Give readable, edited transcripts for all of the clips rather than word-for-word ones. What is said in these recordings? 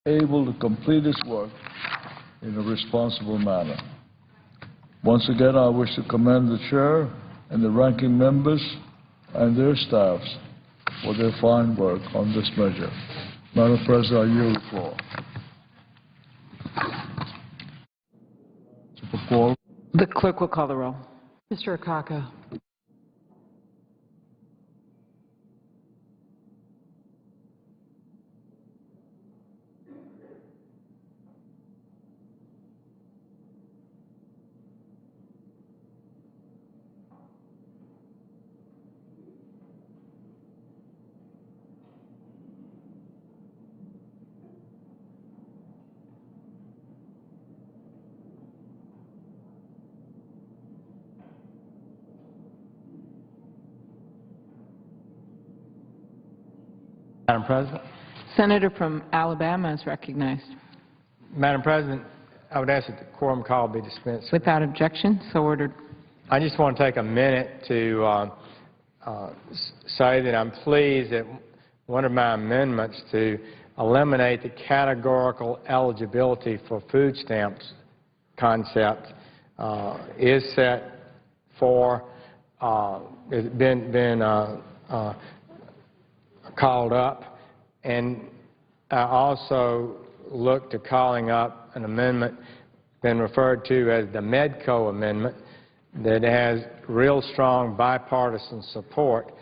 able to complete its work in a responsible manner. Once again, I wish to commend the Chair and the ranking members and their staffs for their fine work on this measure. Madam President, I yield the floor. The clerk will call the roll. Mr. Akaka. Madam President. Senator from Alabama is recognized. Madam President, I would ask that the quorum call be dispensed. Without objection, so ordered. I just want to take a minute to say that I'm pleased that one of my amendments to eliminate the categorical eligibility for food stamps concept is set for, has been called up, and I also look to calling up an amendment been referred to as the Medco amendment that has real strong bipartisan support.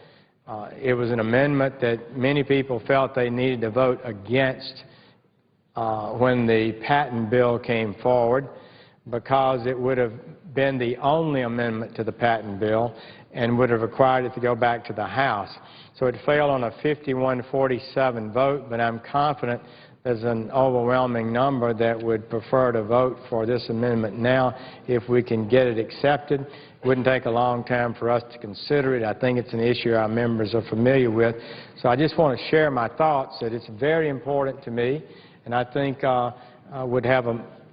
It was an amendment that many people felt they needed to vote against when the patent bill came forward, because it would have been the only amendment to the patent bill and would have required it to go back to the House. So it failed on a 51-47 vote, but I'm confident there's an overwhelming number that would prefer to vote for this amendment now if we can get it accepted. It wouldn't take a long time for us to consider it. I think it's an issue our members are familiar with. So I just want to share my thoughts that it's very important to me, and I think would have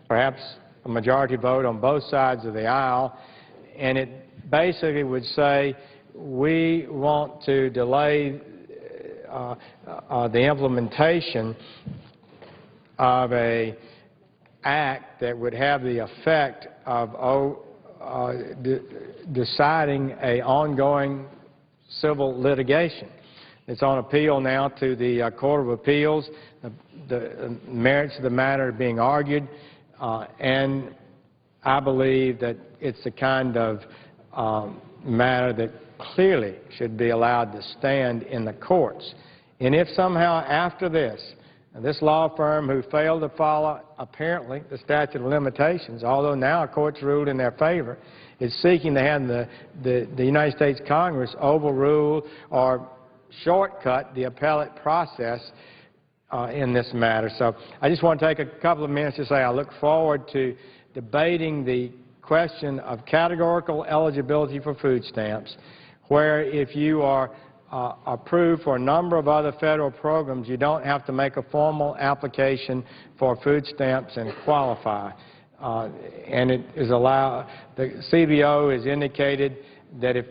perhaps a majority vote on both sides of the aisle, and it basically would say we want to delay the implementation of an act that would have the effect of deciding an ongoing civil litigation. It's on appeal now to the Court of Appeals. The merits of the matter are being argued, and I believe that it's the kind of matter that clearly should be allowed to stand in the courts. And if somehow after this law firm who failed to follow, apparently, the statute of limitations, although now a court's ruled in their favor, is seeking to have the United States Congress overrule or shortcut the appellate process in this matter. So I just want to take a couple of minutes to say I look forward to debating the question of categorical eligibility for food stamps, where if you are approved for a number of other federal programs, you don't have to make a formal application for food stamps and qualify. And it is allowed, the CBO has indicated that if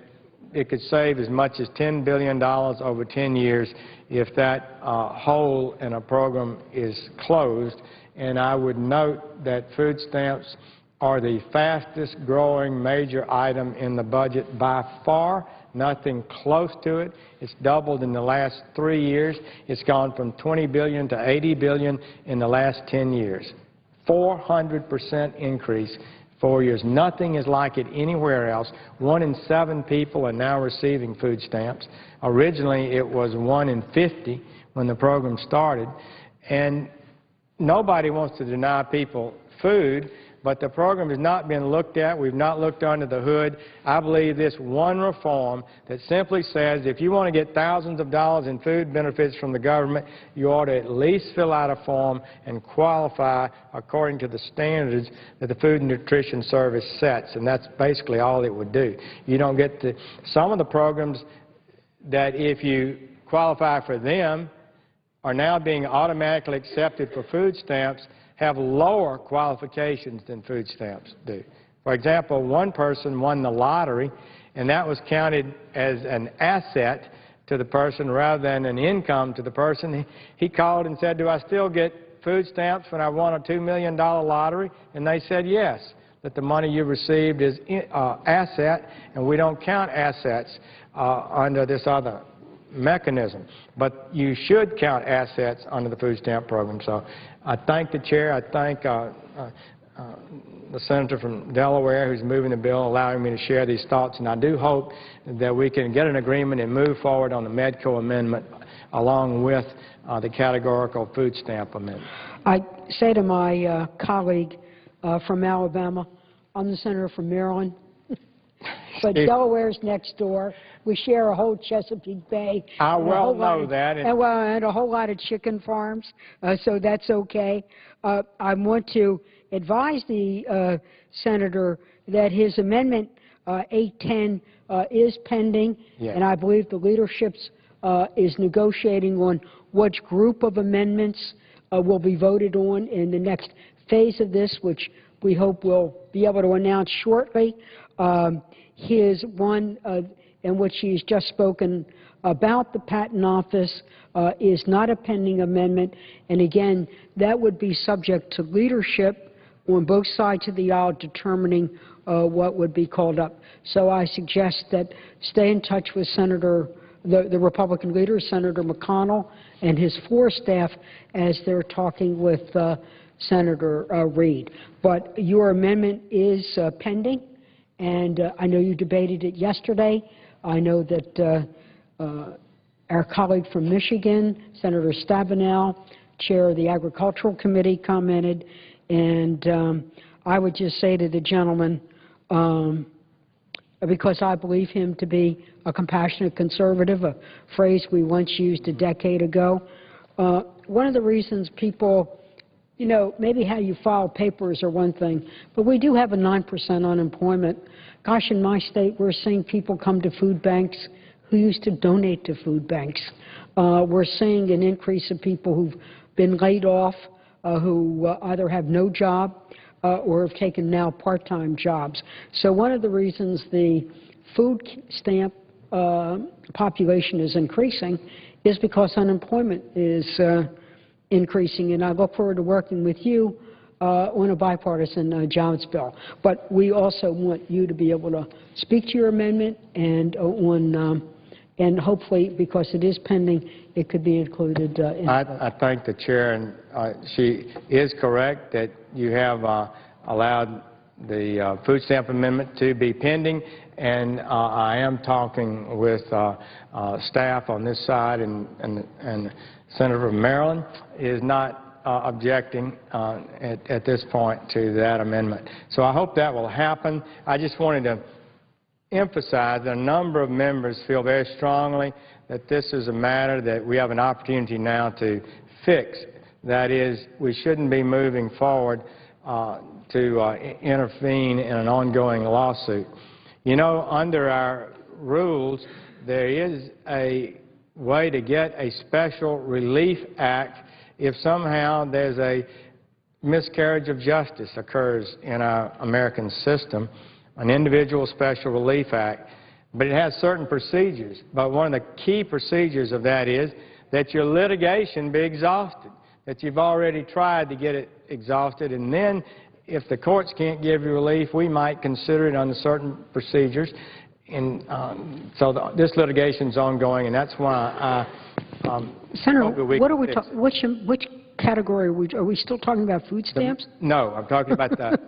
it could save as much as $10 billion over 10 years if that hole in a program is closed. And I would note that food stamps are the fastest growing major item in the budget by far, nothing close to it. It's doubled in the last 3 years. It's gone from $20 billion to $80 billion in the last 10 years. 400% increase, 4 years. Nothing is like it anywhere else. 1 in 7 people are now receiving food stamps. Originally, it was 1 in 50 when the program started. And nobody wants to deny people food, but the program has not been looked at. We've not looked under the hood. I believe this one reform that simply says if you want to get thousands of dollars in food benefits from the government, you ought to at least fill out a form and qualify according to the standards that the Food and Nutrition Service sets, and that's basically all it would do. You don't get to some of the programs that if you qualify for them are now being automatically accepted for food stamps have lower qualifications than food stamps do. For example, one person won the lottery, and that was counted as an asset to the person rather than an income to the person. He called and said, do I still get food stamps when I won a $2 million lottery? And they said yes, that the money you received is asset, and we don't count assets under this other mechanism. But you should count assets under the food stamp program. So I thank the chair. I thank the senator from Delaware who's moving the bill, allowing me to share these thoughts. And I do hope that we can get an agreement and move forward on the Medco amendment along with the categorical food stamp amendment. I say to my colleague from Alabama, I'm the senator from Maryland, but Delaware's next door. We share a whole Chesapeake Bay. I well know that. And a whole lot of chicken farms, so that's okay. I want to advise the senator that his amendment 810 is pending, yes. And I believe the leadership is negotiating on which group of amendments will be voted on in the next phase of this, which we hope we'll be able to announce shortly. His one in which he's just spoken about the Patent Office is not a pending amendment, and again, that would be subject to leadership on both sides of the aisle determining what would be called up. So I suggest that stay in touch with the Republican leader, Senator McConnell, and his floor staff as they're talking with Senator Reid. But your amendment is pending, and I know you debated it yesterday. I know that our colleague from Michigan, Senator Stabenow, chair of the Agricultural Committee, commented, and I would just say to the gentleman, because I believe him to be a compassionate conservative, a phrase we once used a decade ago, one of the reasons people, you know, maybe how you file papers are one thing, but we do have a 9% unemployment. Gosh, in my state, we're seeing people come to food banks who used to donate to food banks. We're seeing an increase of people who've been laid off, who either have no job or have taken now part-time jobs. So one of the reasons the food stamp population is increasing is because unemployment is increasing, and I look forward to working with you on a bipartisan jobs bill. But we also want you to be able to speak to your amendment and and hopefully, because it is pending, it could be included in I thank the chair, and she is correct that you have allowed the food stamp amendment to be pending, and I am talking with staff on this side, and Senator from Maryland is not objecting at this point to that amendment. So I hope that will happen. I just wanted to emphasize that a number of members feel very strongly that this is a matter that we have an opportunity now to fix. That is, we shouldn't be moving forward to intervene in an ongoing lawsuit. You know, under our rules, there is a way to get a special relief act if somehow there's a miscarriage of justice occurs in our American system, an individual special relief act. But it has certain procedures. But one of the key procedures of that is that your litigation be exhausted, that you've already tried to get it exhausted, and then if the courts can't give you relief, we might consider it under certain procedures. And so this litigation is ongoing, and that's why I Senator, what are we which category are we still talking about? Food stamps? No, I'm talking about the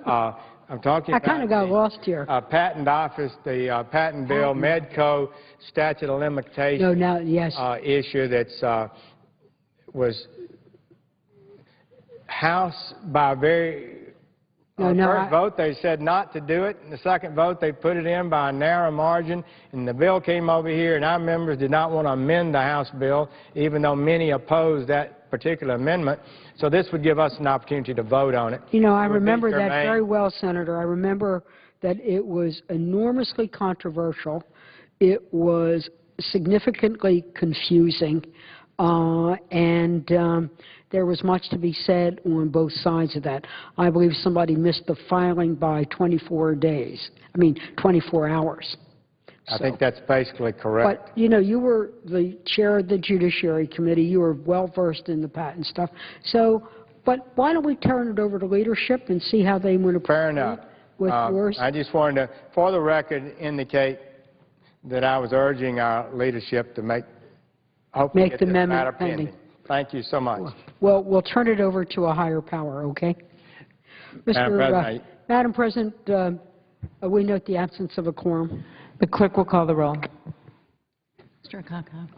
I'm talking I about kind of got lost here. Patent Office, the Patent Bill, Medco, statute of limitations No, now, yes. issue that's was House by a very first vote they said not to do it, and the second vote they put it in by a narrow margin, and the bill came over here, and our members did not want to amend the House bill, even though many opposed that particular amendment. So this would give us an opportunity to vote on it. You know, I remember that very well, Senator. I remember that it was enormously controversial. It was significantly confusing, and there was much to be said on both sides of that. I believe somebody missed the filing by 24 hours. I think that's basically correct. But, you know, you were the chair of the Judiciary Committee. You were well-versed in the patent stuff. So But why don't we turn it over to leadership and see how they want to Fair proceed enough. with yours? I just wanted to, for the record, indicate that I was urging our leadership to hopefully Make get the this amendment matter pending. pending. Thank you so much. Well, we'll turn it over to a higher power, okay? Madam President, we note the absence of a quorum. The clerk will call the roll. Mr. Akaka.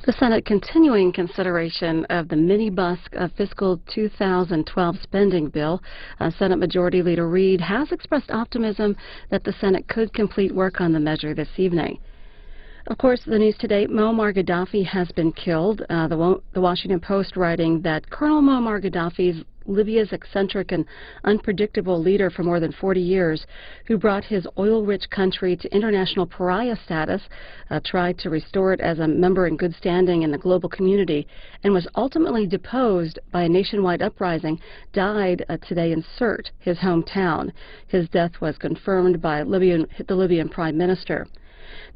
The Senate continuing consideration of the mini-bus of fiscal 2012 spending bill. Senate Majority Leader Reid has expressed optimism that the Senate could complete work on the measure this evening. Of course, the news today, Muammar Gaddafi has been killed. The Washington Post writing that Colonel Muammar Gaddafi, Libya's eccentric and unpredictable leader for more than 40 years, who brought his oil-rich country to international pariah status, tried to restore it as a member in good standing in the global community, and was ultimately deposed by a nationwide uprising, died today in Sirte, his hometown. His death was confirmed by the Libyan Prime Minister.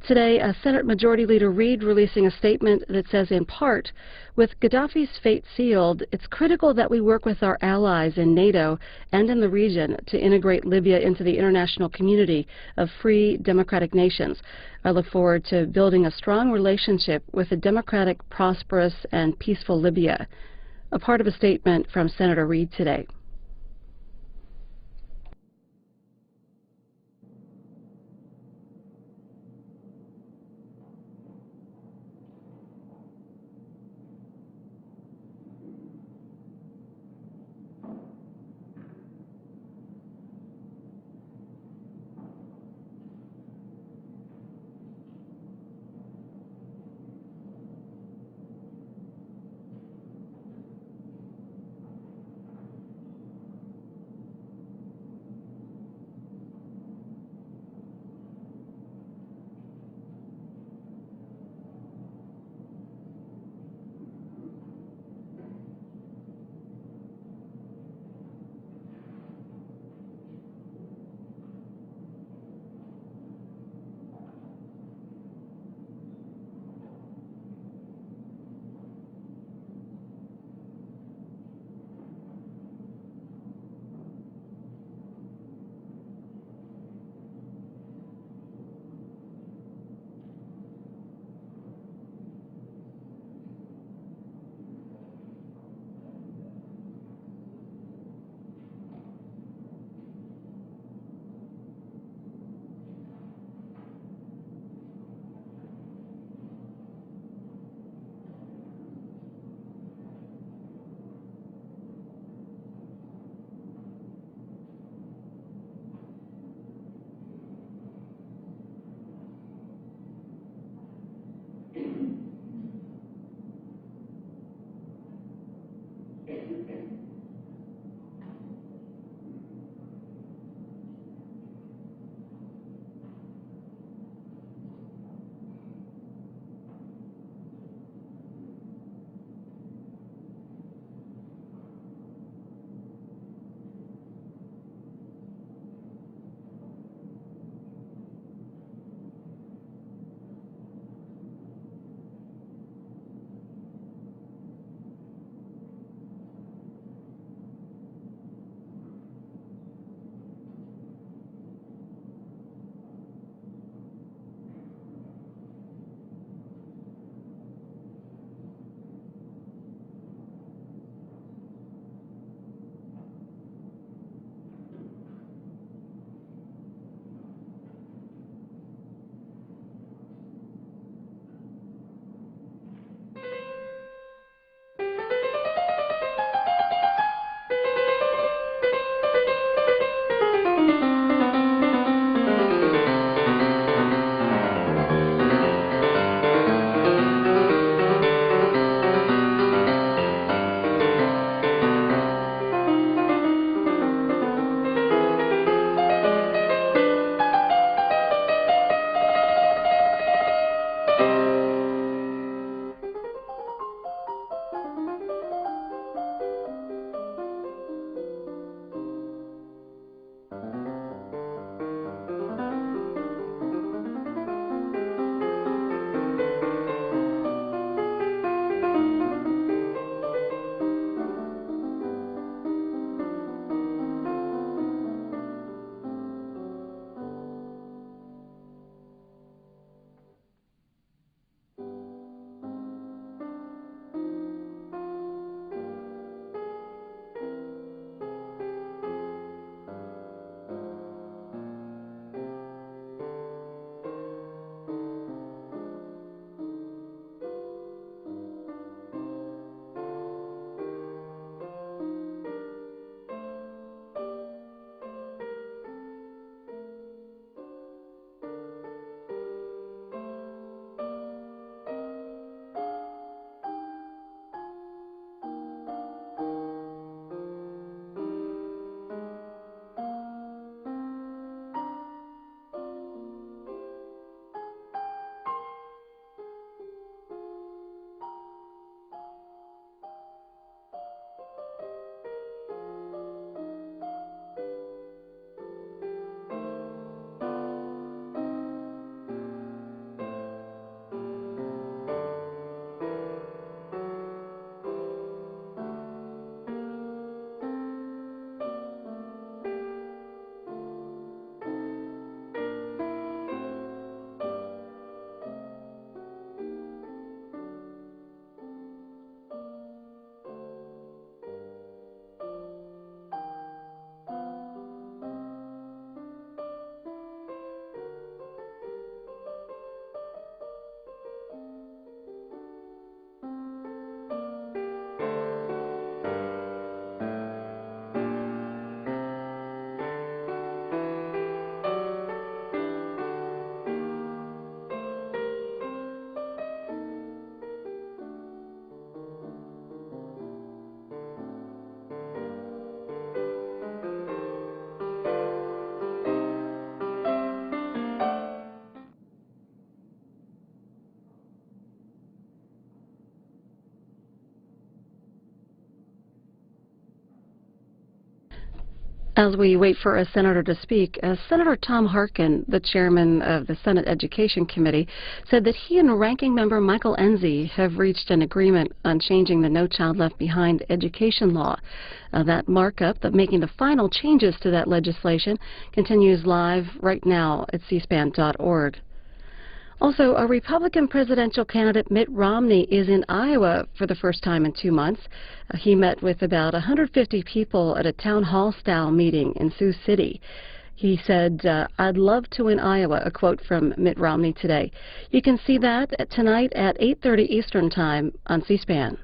Today, Senate Majority Leader Reid releasing a statement that says, in part, with Gaddafi's fate sealed, it's critical that we work with our allies in NATO and in the region to integrate Libya into the international community of free, democratic nations. I look forward to building a strong relationship with a democratic, prosperous, and peaceful Libya. A part of a statement from Senator Reid today. As we wait for a senator to speak, Senator Tom Harkin, the chairman of the Senate Education Committee, said that he and Ranking Member Michael Enzi have reached an agreement on changing the No Child Left Behind education law. That markup, making the final changes to that legislation, continues live right now at cspan.org. Also, a Republican presidential candidate, Mitt Romney, is in Iowa for the first time in 2 months. He met with about 150 people at a town hall-style meeting in Sioux City. He said, "I'd love to win Iowa," a quote from Mitt Romney today. You can see that tonight at 8:30 Eastern Time on C-SPAN.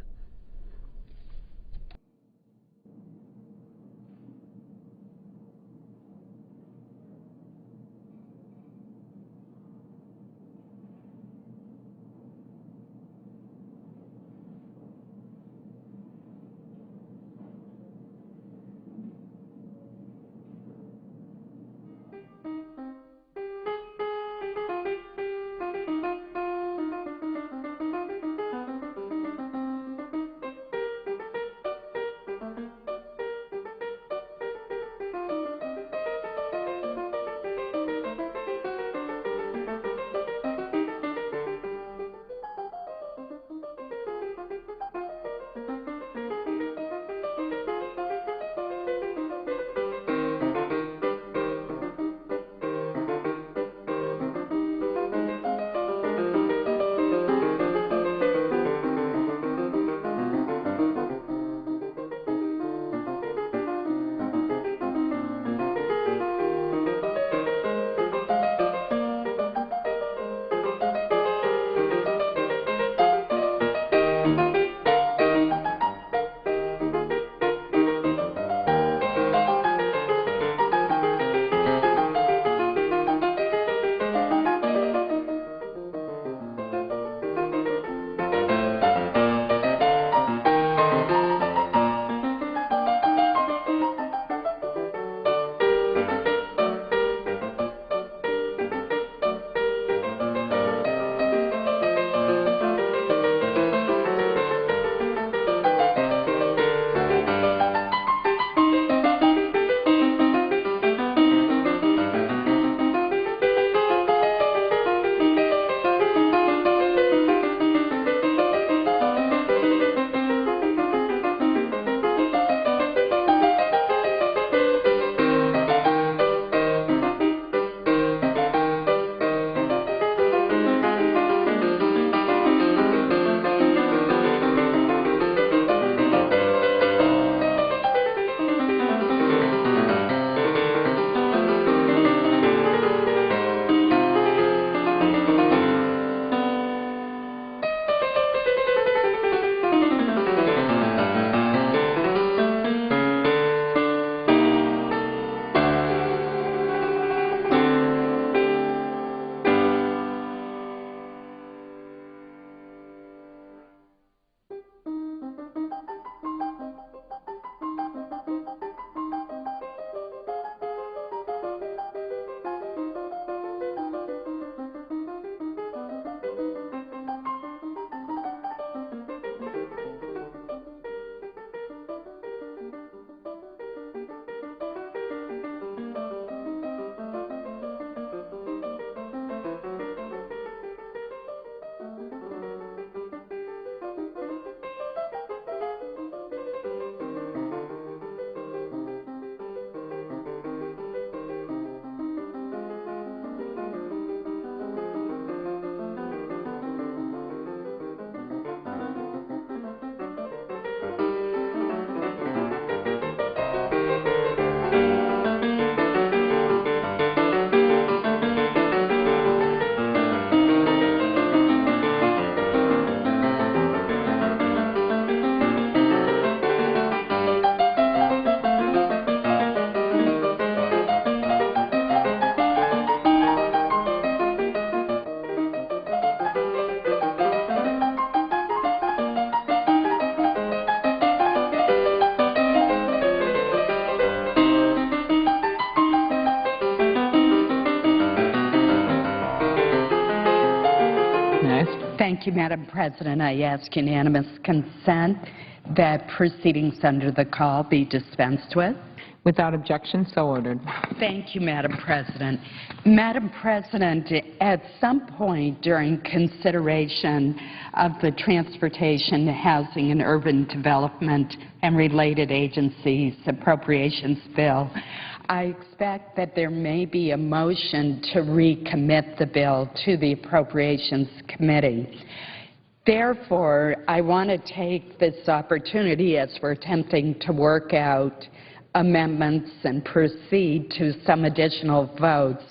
Thank you, Madam President. I ask unanimous consent that proceedings under the call be dispensed with. Without objection, so ordered. Thank you, Madam President. Madam President, at some point during consideration of the Transportation, Housing, and Urban Development and Related Agencies Appropriations Bill, I expect that there may be a motion to recommit the bill to the Appropriations Committee. Therefore, I want to take this opportunity as we're attempting to work out amendments and proceed to some additional votes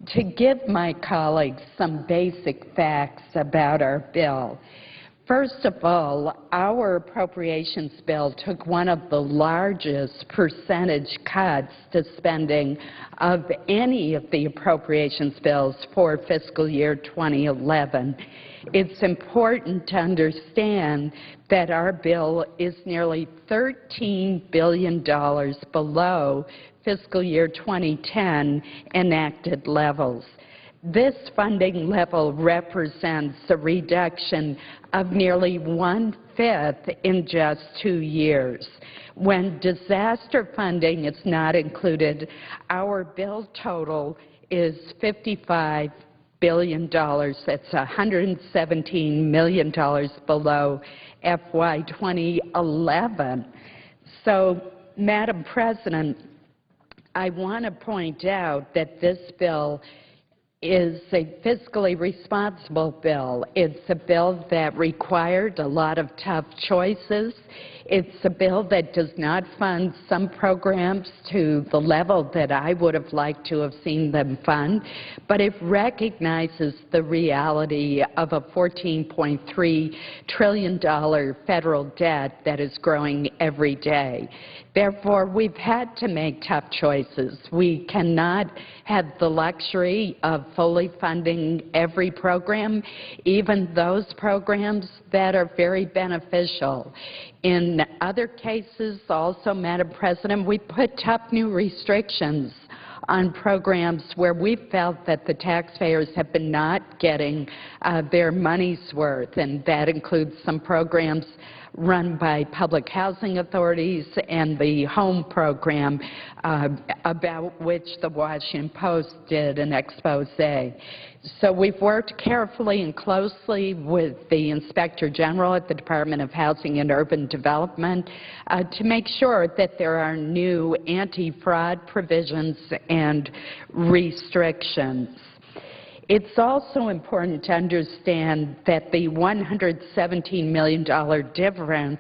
to give my colleagues some basic facts about our bill. First of all, our appropriations bill took one of the largest percentage cuts to spending of any of the appropriations bills for fiscal year 2011. It's important to understand that our bill is nearly $13 billion below fiscal year 2010 enacted levels. This funding level represents a reduction of nearly 1/5 in just 2 years. When disaster funding is not included, our bill total is $55 billion. That's $117 million below FY 2011. So, Madam President, I want to point out that this bill is a fiscally responsible bill. It's a bill that required a lot of tough choices. It's a bill that does not fund some programs to the level that I would have liked to have seen them fund, but it recognizes the reality of a $14.3 trillion federal debt that is growing every day. Therefore, we've had to make tough choices. We cannot have the luxury of fully funding every program, even those programs that are very beneficial. In other cases, also, Madam President, we put tough new restrictions on programs where we felt that the taxpayers have been not getting their money's worth, and that includes some programs run by public housing authorities and the home program about which the Washington Post did an expose. So we've worked carefully and closely with the Inspector General at the Department of Housing and Urban Development to make sure that there are new anti-fraud provisions and restrictions. It's also important to understand that the $117 million difference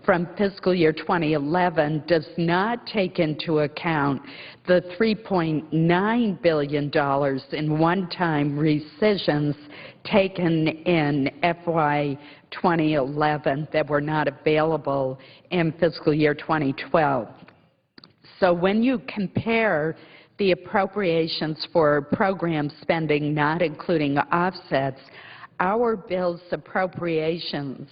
from fiscal year 2011 does not take into account the $3.9 billion in one-time rescissions taken in FY 2011 that were not available in fiscal year 2012. So when you compare the appropriations for program spending not including offsets, our bill's appropriations,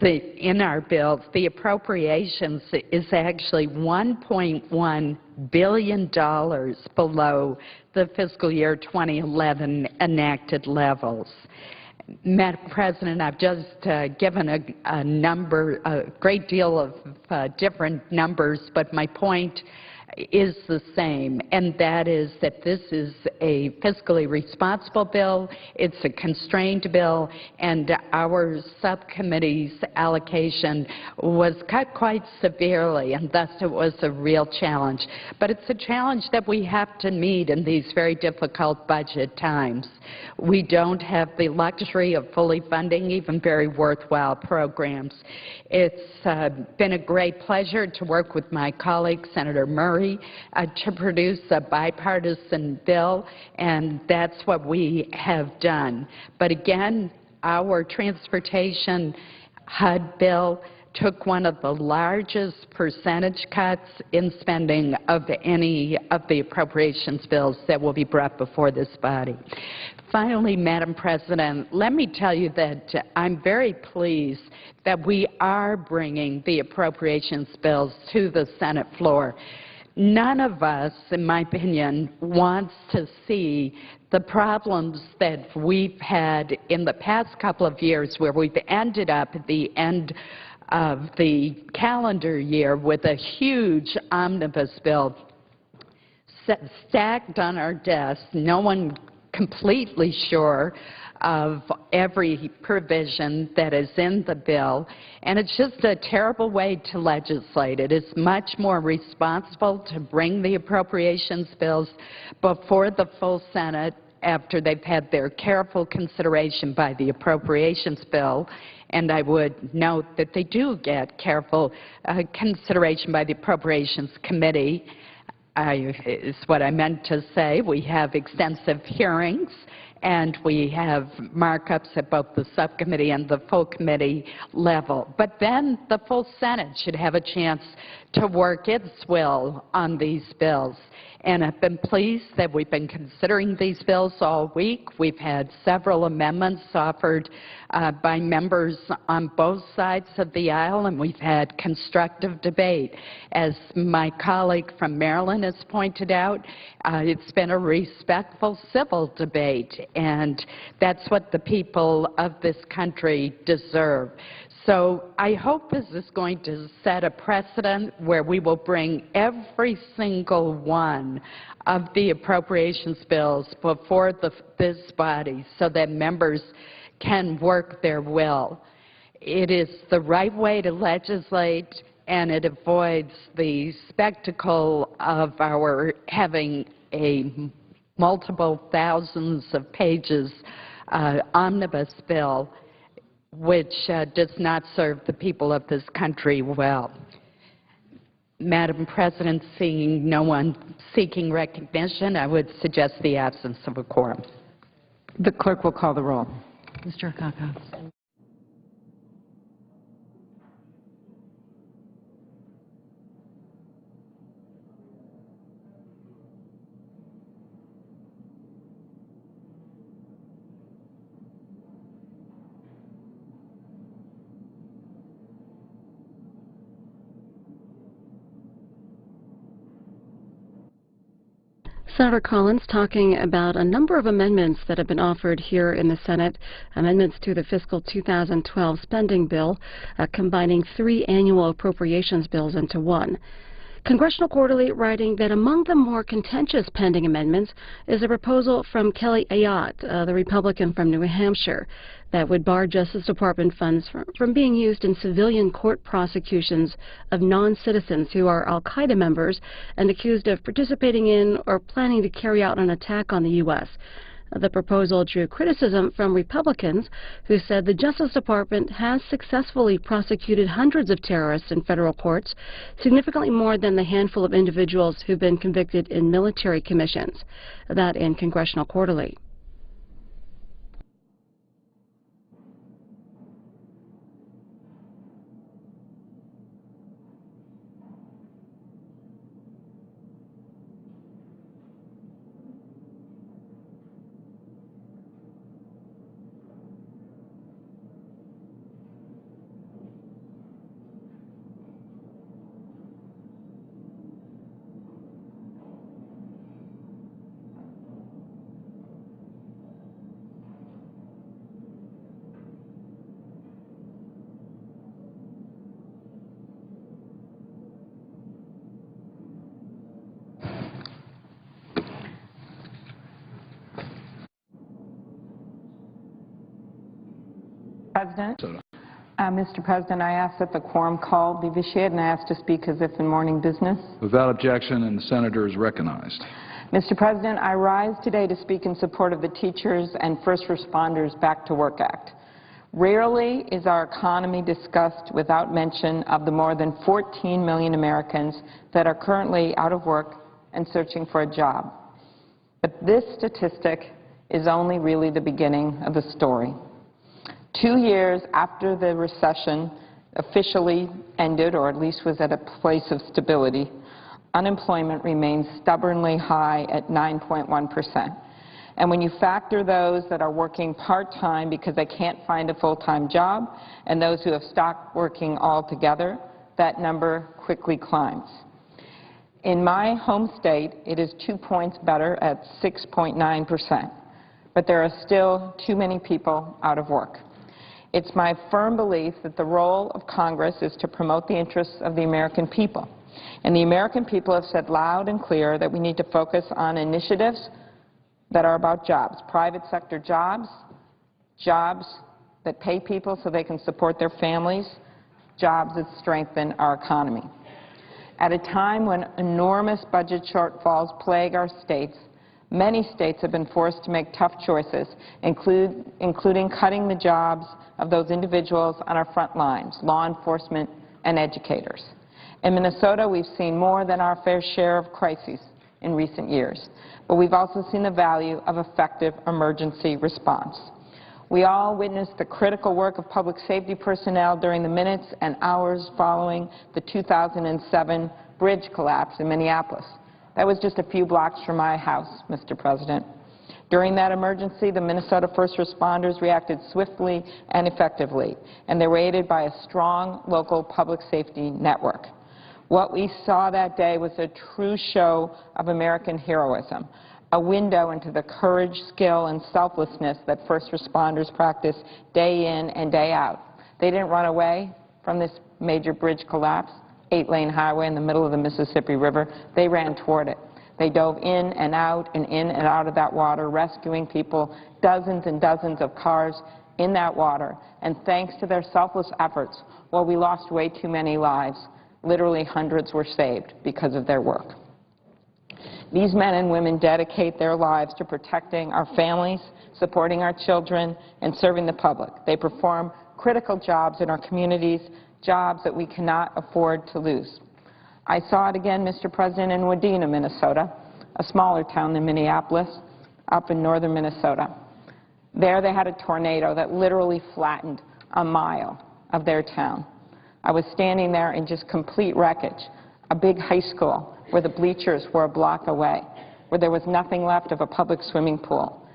in our bills, the appropriations is actually $1.1 billion below the fiscal year 2011 enacted levels. Madam President, I've just given a great deal of different numbers, but my point is the same, and that is that this is a fiscally responsible bill, it's a constrained bill, and our subcommittee's allocation was cut quite severely, and thus it was a real challenge. But it's a challenge that we have to meet in these very difficult budget times. We don't have the luxury of fully funding even very worthwhile programs. It's been a great pleasure to work with my colleague, Senator Murray, to produce a bipartisan bill, and that's what we have done. But again, our transportation HUD bill took one of the largest percentage cuts in spending of any of the appropriations bills that will be brought before this body. Finally, Madam President, let me tell you that I'm very pleased that we are bringing the appropriations bills to the Senate floor. None of us, in my opinion, wants to see the problems that we've had in the past couple of years where we've ended up at the end of the calendar year with a huge omnibus bill stacked on our desks, no one completely sure of every provision that is in the bill, and it's just a terrible way to legislate. It is much more responsible to bring the appropriations bills before the full Senate after they've had their careful consideration by the appropriations bill, and I would note that they do get careful consideration by the appropriations committee. Is what I meant to say. We have extensive hearings, and we have markups at both the subcommittee and the full committee level. But then the full Senate should have a chance to work its will on these bills. And I've been pleased that we've been considering these bills all week. We've had several amendments offered by members on both sides of the aisle, and we've had constructive debate. As my colleague from Maryland has pointed out, it's been a respectful, civil debate, and that's what the people of this country deserve. So I hope this is going to set a precedent where we will bring every single one of the appropriations bills before this body so that members can work their will. It is the right way to legislate, and it avoids the spectacle of our having a multiple thousands of pages omnibus bill, which does not serve the people of this country well. Madam President, seeing no one seeking recognition, I would suggest the absence of a quorum. The clerk will call the roll. Mr. Akaka. Senator Collins talking about a number of amendments that have been offered here in the Senate, amendments to the fiscal 2012 spending bill, combining 3 annual appropriations bills into one. Congressional Quarterly writing that among the more contentious pending amendments is a proposal from Kelly Ayotte, the Republican from New Hampshire, that would bar Justice Department funds from being used in civilian court prosecutions of non-citizens who are al-Qaeda members and accused of participating in or planning to carry out an attack on the U.S. The proposal drew criticism from Republicans who said the Justice Department has successfully prosecuted hundreds of terrorists in federal courts, significantly more than the handful of individuals who've been convicted in military commissions. That in Congressional Quarterly. Mr. President, I ask that the quorum call be vitiated, and I ask to speak as if in morning business. Without objection, and the senator is recognized. Mr. President, I rise today to speak in support of the Teachers and First Responders Back to Work Act. Rarely is our economy discussed without mention of the more than 14 million Americans that are currently out of work and searching for a job. But this statistic is only really the beginning of the story. 2 years after the recession officially ended, or at least was at a place of stability, unemployment remains stubbornly high at 9.1%. And when you factor those that are working part-time because they can't find a full-time job and those who have stopped working altogether, that number quickly climbs. In my home state, it is 2 points better at 6.9%. But there are still too many people out of work. It's my firm belief that the role of Congress is to promote the interests of the American people. And the American people have said loud and clear that we need to focus on initiatives that are about jobs, private sector jobs, jobs that pay people so they can support their families, jobs that strengthen our economy. At a time when enormous budget shortfalls plague our states, many states have been forced to make tough choices, including cutting the jobs of those individuals on our front lines, law enforcement and educators. In Minnesota, we've seen more than our fair share of crises in recent years, but we've also seen the value of effective emergency response. We all witnessed the critical work of public safety personnel during the minutes and hours following the 2007 bridge collapse in Minneapolis. That was just a few blocks from my house, Mr. President. During that emergency, the Minnesota first responders reacted swiftly and effectively, and they were aided by a strong local public safety network. What we saw that day was a true show of American heroism, a window into the courage, skill, and selflessness that first responders practice day in and day out. They didn't run away from this major bridge collapse, 8-lane highway in the middle of the Mississippi River. They ran toward it. They dove in and out of that water, rescuing people, dozens and dozens of cars in that water. And thanks to their selfless efforts, while we lost way too many lives, literally hundreds were saved because of their work. These men and women dedicate their lives to protecting our families, supporting our children, and serving the public. They perform critical jobs in our communities, jobs that we cannot afford to lose. I saw it again, Mr. President, in Wadena, Minnesota, a smaller town than Minneapolis, up in northern Minnesota. There they had a tornado that literally flattened a mile of their town. I was standing there in just complete wreckage, a big high school where the bleachers were a block away, where there was nothing left of a public swimming pool.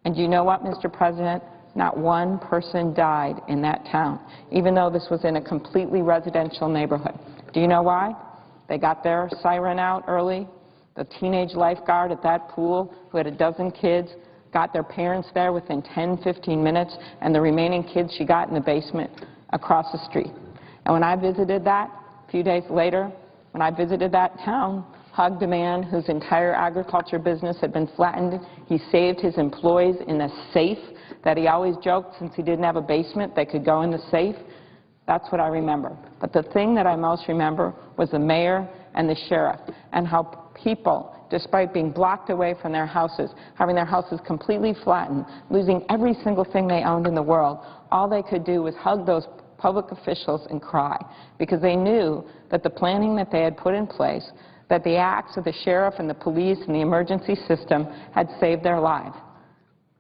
And you know what, Mr. President? Not one person died in that town, even though this was in a completely residential neighborhood. Do you know why? They got their siren out early. The teenage lifeguard at that pool, who had a dozen kids, got their parents there within 10, 15 minutes, and the remaining kids she got in the basement across the street. And when I visited that, a few days later, when I visited that town, hugged a man whose entire agriculture business had been flattened. He saved his employees in a safe that he always joked, since he didn't have a basement, they could go in the safe. That's what I remember. But the thing that I most remember was the mayor and the sheriff, and how people, despite being blocked away from their houses, having their houses completely flattened, losing every single thing they owned in the world, all they could do was hug those public officials and cry, because they knew that the planning that they had put in place, that the acts of the sheriff and the police and the emergency system had saved their lives.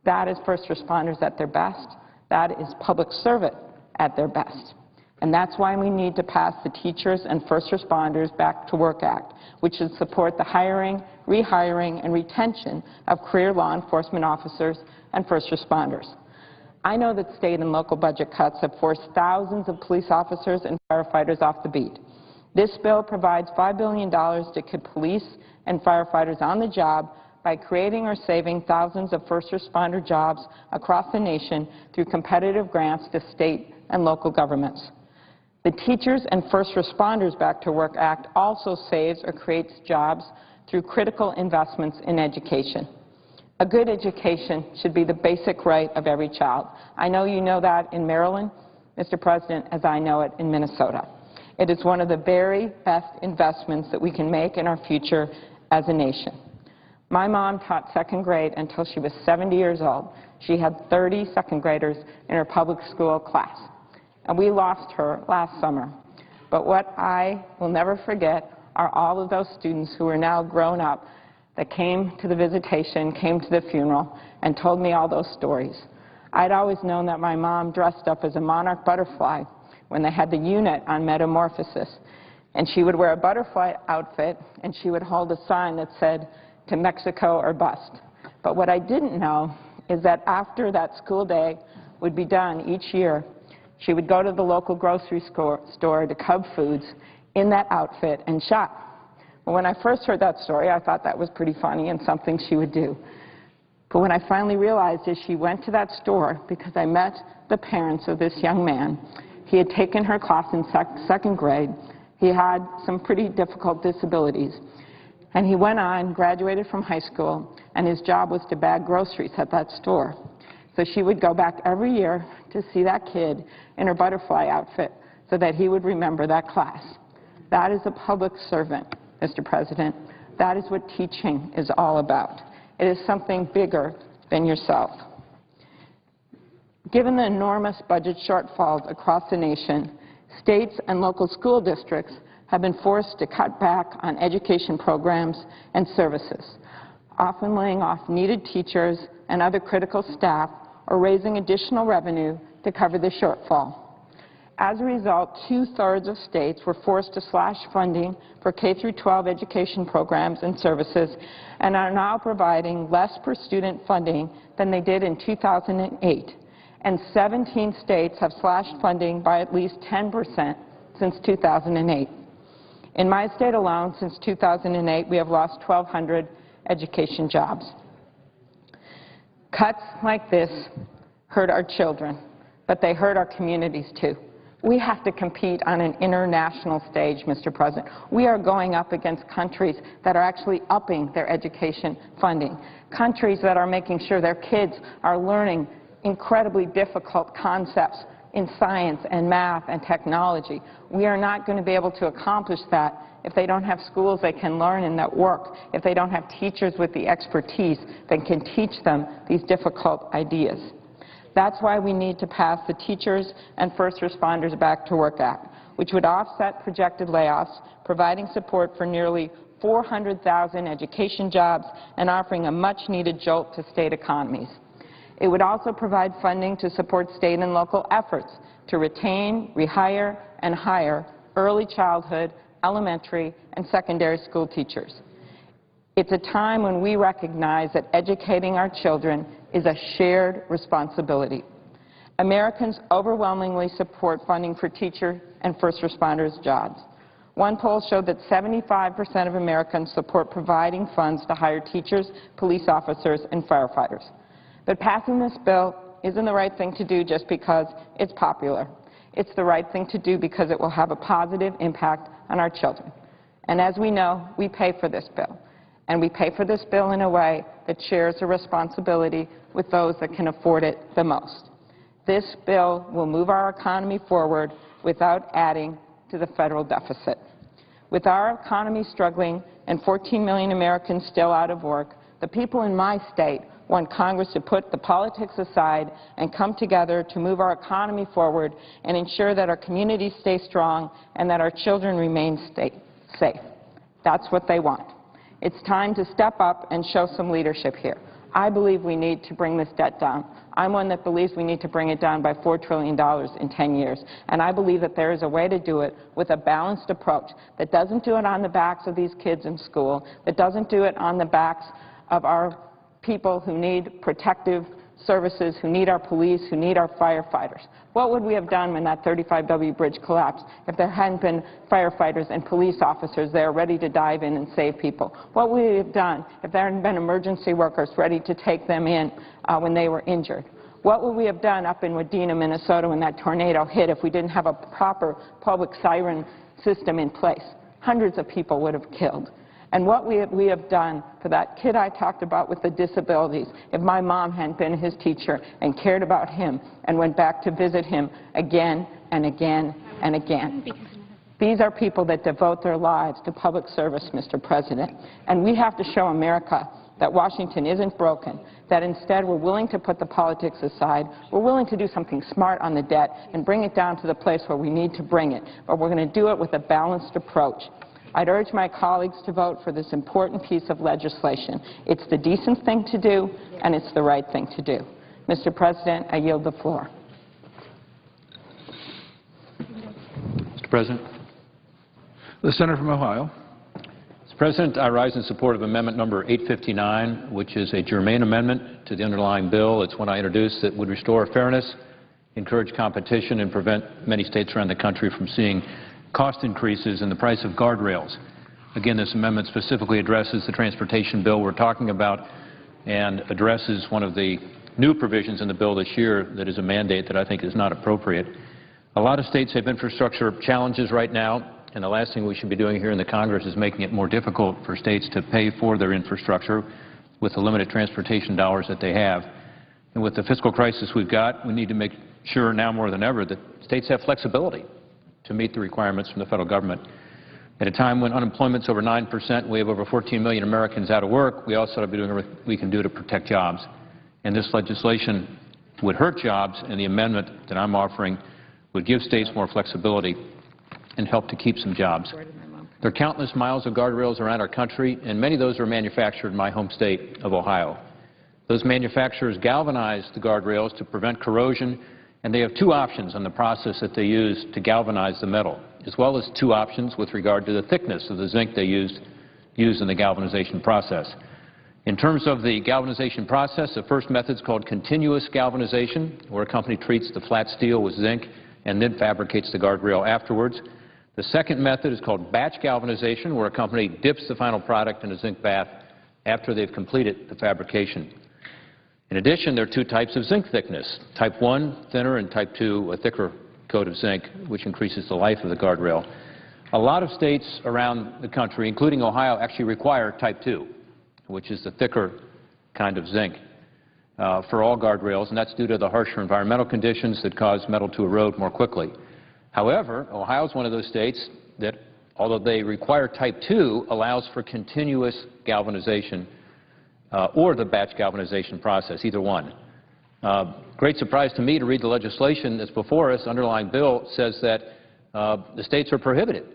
That is first responders at their best. That is public servant at their best. And that's why we need to pass the Teachers and First Responders Back to Work Act, which should support the hiring, rehiring, and retention of career law enforcement officers and first responders. I know that state and local budget cuts have forced thousands of police officers and firefighters off the beat. This bill provides $5 billion to keep police and firefighters on the job by creating or saving thousands of first responder jobs across the nation through competitive grants to state and local governments. The Teachers and First Responders Back to Work Act also saves or creates jobs through critical investments in education. A good education should be the basic right of every child. I know you know that in Maryland, Mr. President, as I know it in Minnesota. It is one of the very best investments that we can make in our future as a nation. My mom taught second grade until she was 70 years old. She had 30 second graders in her public school class. And we lost her last summer. But what I will never forget are all of those students who are now grown up that came to the visitation, came to the funeral, and told me all those stories. I'd always known that my mom dressed up as a monarch butterfly when they had the unit on Metamorphosis. And she would wear a butterfly outfit, and she would hold a sign that said, "To Mexico or bust." But what I didn't know is that after that school day would be done each year, she would go to the local grocery store to Cub Foods in that outfit and shop. Well, when I first heard that story, I thought that was pretty funny and something she would do. But when I finally realized as she went to that store, because I met the parents of this young man, he had taken her class in second grade. He had some pretty difficult disabilities. And he went on, graduated from high school, and his job was to bag groceries at that store. So she would go back every year to see that kid in her butterfly outfit so that he would remember that class. That is a public servant, Mr. President. That is what teaching is all about. It is something bigger than yourself. Given the enormous budget shortfalls across the nation, states and local school districts have been forced to cut back on education programs and services, often laying off needed teachers and other critical staff or raising additional revenue to cover the shortfall. As a result, 2/3 of states were forced to slash funding for K-12 education programs and services and are now providing less per student funding than they did in 2008. And 17 states have slashed funding by at least 10% since 2008. In my state alone, since 2008, we have lost 1,200 education jobs. Cuts like this hurt our children, but they hurt our communities too. We have to compete on an international stage, Mr. President. We are going up against countries that are actually upping their education funding, countries that are making sure their kids are learning incredibly difficult concepts in science and math and technology. We are not going to be able to accomplish that if they don't have schools they can learn and that work, if they don't have teachers with the expertise that can teach them these difficult ideas. That's why we need to pass the Teachers and First Responders Back to Work Act, which would offset projected layoffs, providing support for nearly 400,000 education jobs and offering a much-needed jolt to state economies. It would also provide funding to support state and local efforts to retain, rehire, and hire early childhood, elementary, and secondary school teachers. It's a time when we recognize that educating our children is a shared responsibility. Americans overwhelmingly support funding for teacher and first responders jobs. One poll showed that 75% of Americans support providing funds to hire teachers, police officers, and firefighters. But passing this bill isn't the right thing to do just because it's popular. It's the right thing to do because it will have a positive impact on our children. And as we know, we pay for this bill. And we pay for this bill in a way that shares the responsibility with those that can afford it the most. This bill will move our economy forward without adding to the federal deficit. With our economy struggling and 14 million Americans still out of work, the people in my state want Congress to put the politics aside and come together to move our economy forward and ensure that our communities stay strong and that our children remain safe. That's what they want. It's time to step up and show some leadership here. I believe we need to bring this debt down. I'm one that believes we need to bring it down by $4 trillion in 10 years. And I believe that there is a way to do it with a balanced approach that doesn't do it on the backs of these kids in school, that doesn't do it on the backs of our people who need protective services, who need our police, who need our firefighters. What would we have done when that 35W bridge collapsed if there hadn't been firefighters and police officers there ready to dive in and save people? What would we have done if there hadn't been emergency workers ready to take them in when they were injured? What would we have done up in Wadena, Minnesota when that tornado hit if we didn't have a proper public siren system in place? Hundreds of people would have killed. And what we have done for that kid I talked about with the disabilities, if my mom hadn't been his teacher and cared about him and went back to visit him again and again and again. These are people that devote their lives to public service, Mr. President. And we have to show America that Washington isn't broken, that instead we're willing to put the politics aside, we're willing to do something smart on the debt and bring it down to the place where we need to bring it. But we're going to do it with a balanced approach. I'd urge my colleagues to vote for this important piece of legislation. It's the decent thing to do, and it's the right thing to do. Mr. President, I yield the floor. Mr. President. The senator from Ohio. Mr. President, I rise in support of Amendment number 859, which is a germane amendment to the underlying bill. It's one I introduced that would restore fairness, encourage competition, and prevent many states around the country from seeing cost increases in the price of guardrails. Again, this amendment specifically addresses the transportation bill we're talking about, and addresses one of the new provisions in the bill this year that is a mandate that I think is not appropriate. A lot of states have infrastructure challenges right now, and the last thing we should be doing here in the Congress is making it more difficult for states to pay for their infrastructure with the limited transportation dollars that they have. And with the fiscal crisis we've got, we need to make sure now more than ever that states have flexibility to meet the requirements from the federal government. At a time when unemployment's over 9%, we have over 14 million Americans out of work, we also ought to be doing everything we can do to protect jobs. And this legislation would hurt jobs, and the amendment that I'm offering would give states more flexibility and help to keep some jobs. There are countless miles of guardrails around our country, and many of those are manufactured in my home state of Ohio. Those manufacturers galvanize the guardrails to prevent corrosion, and they have two options on the process that they use to galvanize the metal, as well as two options with regard to the thickness of the zinc they use in the galvanization process. In terms of the galvanization process, the first method is called continuous galvanization, where a company treats the flat steel with zinc and then fabricates the guardrail afterwards. The second method is called batch galvanization, where a company dips the final product in a zinc bath after they've completed the fabrication. In addition, there are two types of zinc thickness, type 1, thinner, and type 2, a thicker coat of zinc, which increases the life of the guardrail. A lot of states around the country, including Ohio, actually require type 2, which is the thicker kind of zinc for all guardrails, and that's due to the harsher environmental conditions that cause metal to erode more quickly. However, Ohio is one of those states that, although they require type 2, allows for continuous galvanization or the batch galvanization process, either one. Great surprise to me to read the legislation that's before us. Underlying bill says that the states are prohibited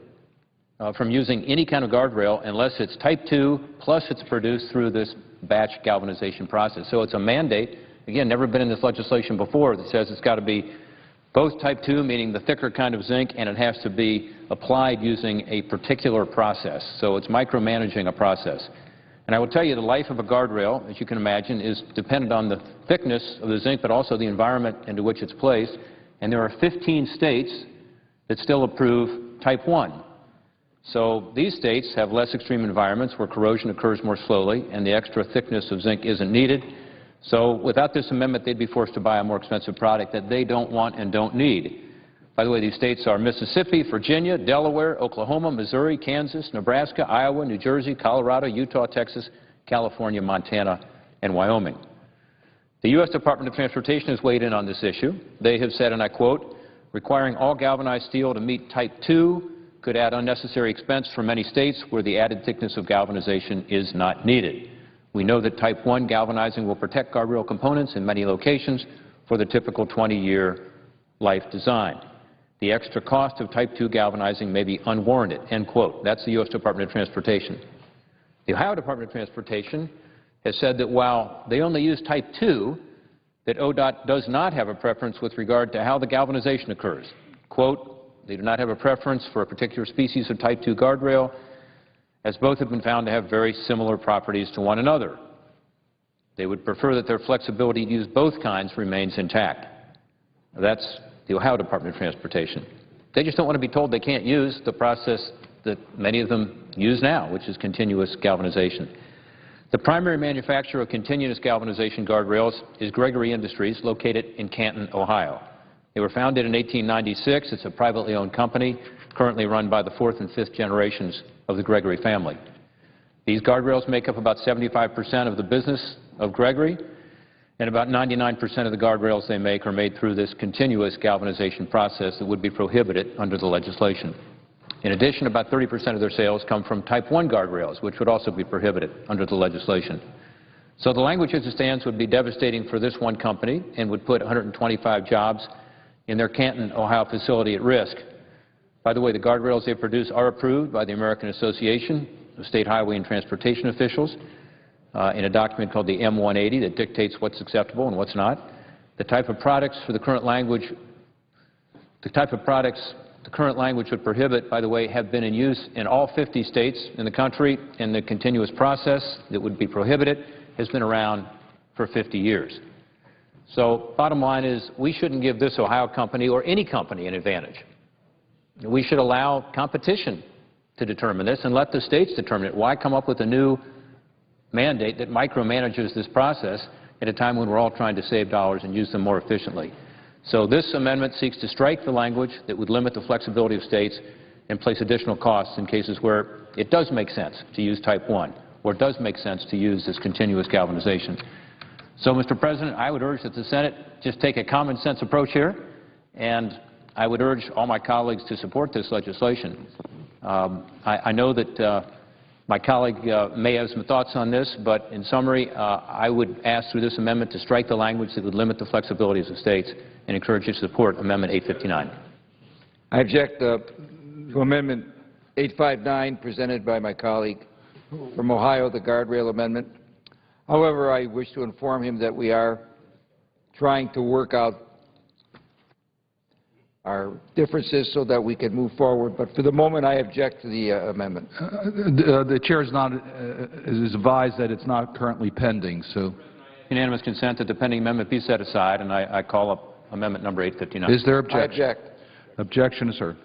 from using any kind of guardrail unless it's type 2 plus it's produced through this batch galvanization process. So it's a mandate, again, never been in this legislation before, that says it's got to be both type 2, meaning the thicker kind of zinc, and it has to be applied using a particular process. So it's micromanaging a process. And I will tell you, the life of a guardrail, as you can imagine, is dependent on the thickness of the zinc, but also the environment into which it's placed. And there are 15 states that still approve type 1. So these states have less extreme environments where corrosion occurs more slowly and the extra thickness of zinc isn't needed. So without this amendment, they'd be forced to buy a more expensive product that they don't want and don't need. By the way, these states are Mississippi, Virginia, Delaware, Oklahoma, Missouri, Kansas, Nebraska, Iowa, New Jersey, Colorado, Utah, Texas, California, Montana, and Wyoming. The U.S. Department of Transportation has weighed in on this issue. They have said, and I quote, "Requiring all galvanized steel to meet type 2 could add unnecessary expense for many states where the added thickness of galvanization is not needed. We know that type 1 galvanizing will protect guardrail components in many locations for the typical 20-year life design. The extra cost of type 2 galvanizing may be unwarranted," end quote. That's the U.S. Department of Transportation. The Ohio Department of Transportation has said that while they only use type 2, that ODOT does not have a preference with regard to how the galvanization occurs. Quote, "They do not have a preference for a particular species of type 2 guardrail, as both have been found to have very similar properties to one another. They would prefer that their flexibility to use both kinds remains intact." That's the Ohio Department of Transportation. They just don't want to be told they can't use the process that many of them use now, which is continuous galvanization. The primary manufacturer of continuous galvanization guardrails is Gregory Industries, located in Canton, Ohio. They were founded in 1896. It's a privately owned company, currently run by the fourth and fifth generations of the Gregory family. These guardrails make up about 75% of the business of Gregory, and about 99% of the guardrails they make are made through this continuous galvanization process that would be prohibited under the legislation. In addition, about 30% of their sales come from type 1 guardrails, which would also be prohibited under the legislation. So the language as it stands would be devastating for this one company and would put 125 jobs in their Canton, Ohio facility at risk. By the way, the guardrails they produce are approved by the American Association of State Highway and Transportation Officials in a document called the M180 that dictates what's acceptable and what's not. The type of products for the current language, the current language would prohibit, by the way, have been in use in all 50 states in the country, and the continuous process that would be prohibited has been around for 50 years. So bottom line is, we shouldn't give this Ohio company or any company an advantage. We should allow competition to determine this and let the states determine it. Why come up with a new mandate that micromanages this process at a time when we're all trying to save dollars and use them more efficiently. So this amendment seeks to strike the language that would limit the flexibility of states and place additional costs in cases where it does make sense to use type 1 or it does make sense to use this continuous galvanization. So, Mr. President, I would urge that the Senate just take a common sense approach here, and I would urge all my colleagues to support this legislation. I know that my colleague may have some thoughts on this, but in summary, I would ask through this amendment to strike the language that would limit the flexibilities of states and encourage you to support Amendment 859. I object to Amendment 859 presented by my colleague from Ohio, the guardrail amendment. However, I wish to inform him that we are trying to work out our differences so that we can move forward. But for the moment, I object to the amendment. The chair is advised that it's not currently pending, so. Unanimous consent that the pending amendment be set aside, and I call up Amendment number 859. Is there objection? I object. Objection is heard.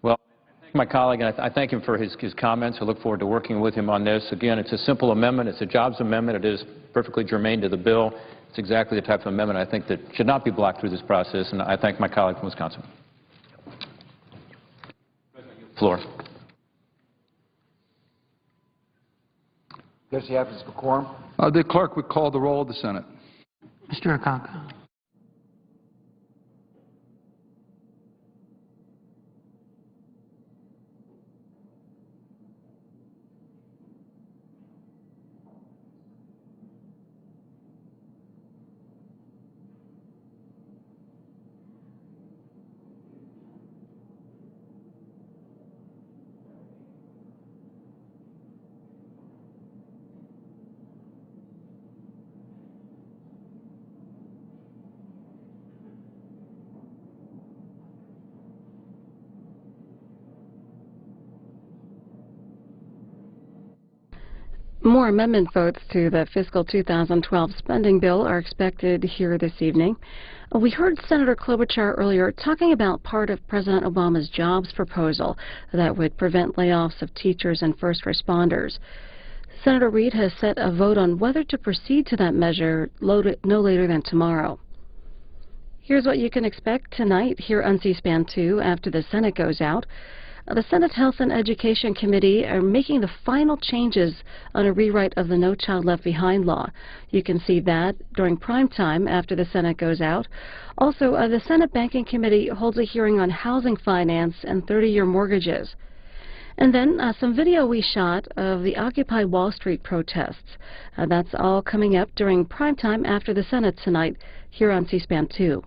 Well, I thank my colleague, and I thank him for his comments. I look forward to working with him on this. Again, it's a simple amendment. It's a jobs amendment. It is perfectly germane to the bill. It's exactly the type of amendment I think that should not be blocked through this process, and I thank my colleague from Wisconsin. Floor. Does he have his quorum? The clerk would call the roll of the Senate. Mr. Akaka. More amendment votes to the fiscal 2012 spending bill are expected here this evening. We heard Senator Klobuchar earlier talking about part of President Obama's jobs proposal that would prevent layoffs of teachers and first responders. Senator Reid has set a vote on whether to proceed to that measure no later than tomorrow. Here's what you can expect tonight here on C-SPAN 2 after the Senate goes out. The Senate Health and Education Committee are making the final changes on a rewrite of the No Child Left Behind law. You can see that during prime time after the Senate goes out. Also, the Senate Banking Committee holds a hearing on housing finance and 30-year mortgages. And then some video we shot of the Occupy Wall Street protests. That's all coming up during prime time after the Senate tonight here on C-SPAN 2.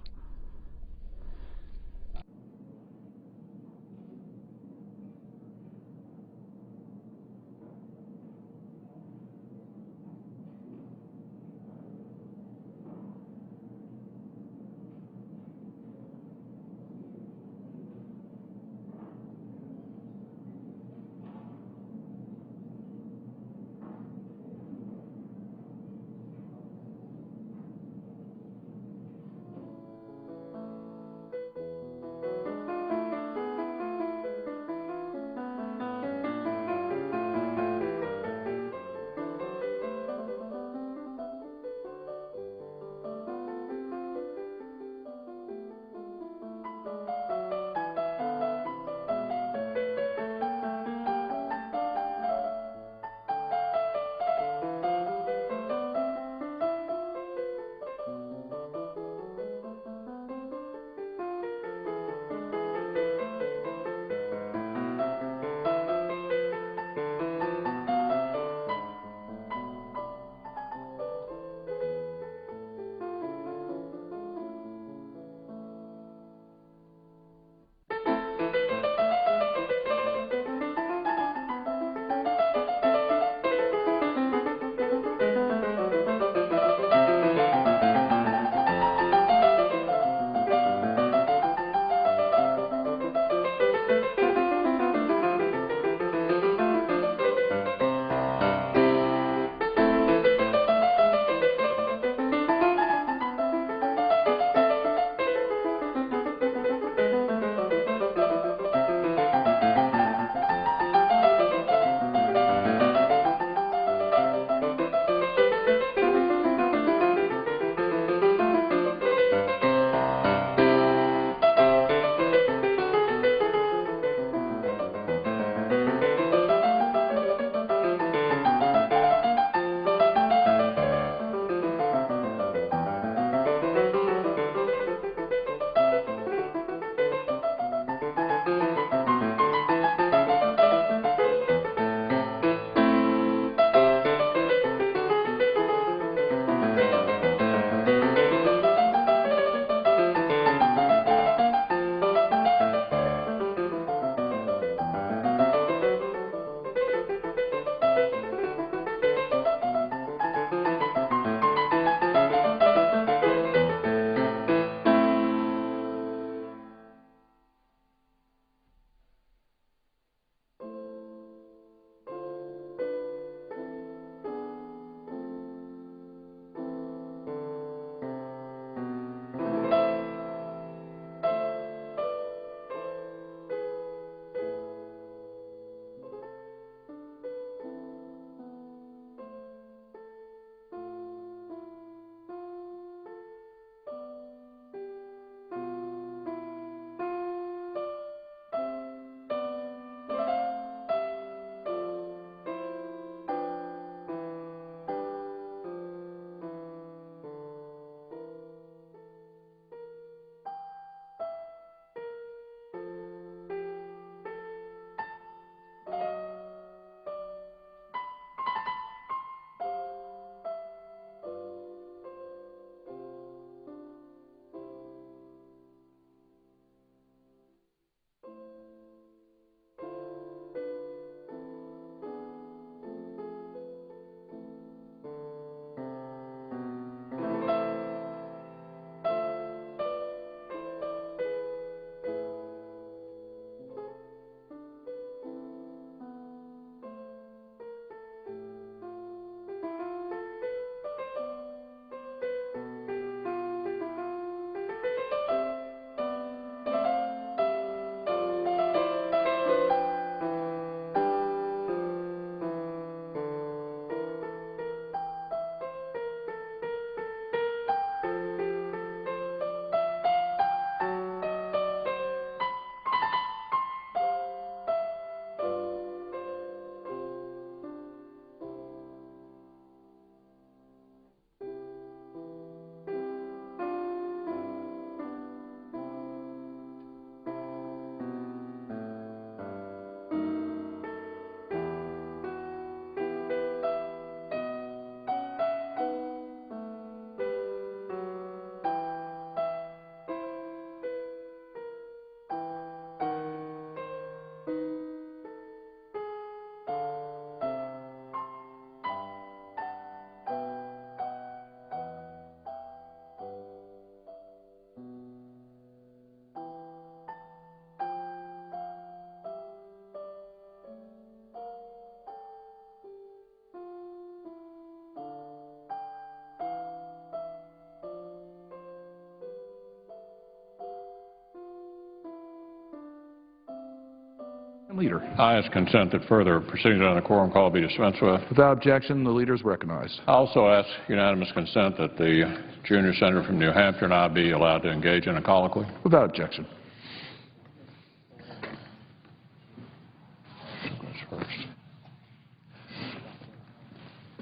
Leader. I ask consent that further proceedings on the quorum call be dispensed with. Without objection, the leader is recognized. I also ask unanimous consent that the junior senator from New Hampshire and I be allowed to engage in a colloquy. Without objection.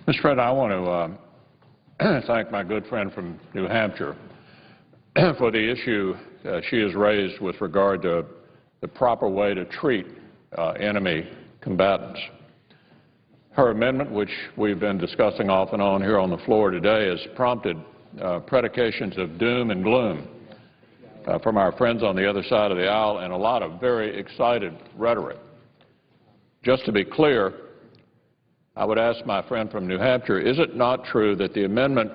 Mr. President, I want to thank my good friend from New Hampshire for the issue she has raised with regard to the proper way to treat enemy combatants. Her amendment, which we've been discussing off and on here on the floor today, has prompted predications of doom and gloom from our friends on the other side of the aisle and a lot of very excited rhetoric. Just to be clear, I would ask my friend from New Hampshire, is it not true that the amendment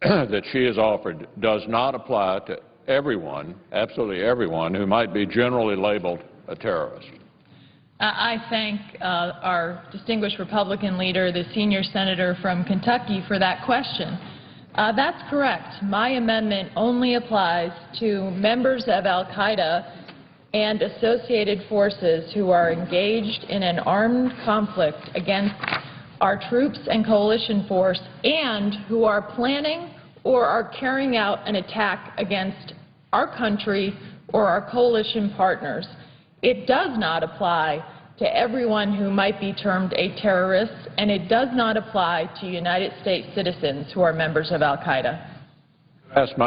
that she has offered does not apply to everyone, absolutely everyone, who might be generally labeled a terrorist? I thank our distinguished Republican leader, the senior senator from Kentucky, for that question. That's correct. My amendment only applies to members of al-Qaeda and associated forces who are engaged in an armed conflict against our troops and coalition force and who are planning or are carrying out an attack against our country or our coalition partners. It does not apply to everyone who might be termed a terrorist, and it does not apply to United States citizens who are members of al-Qaeda.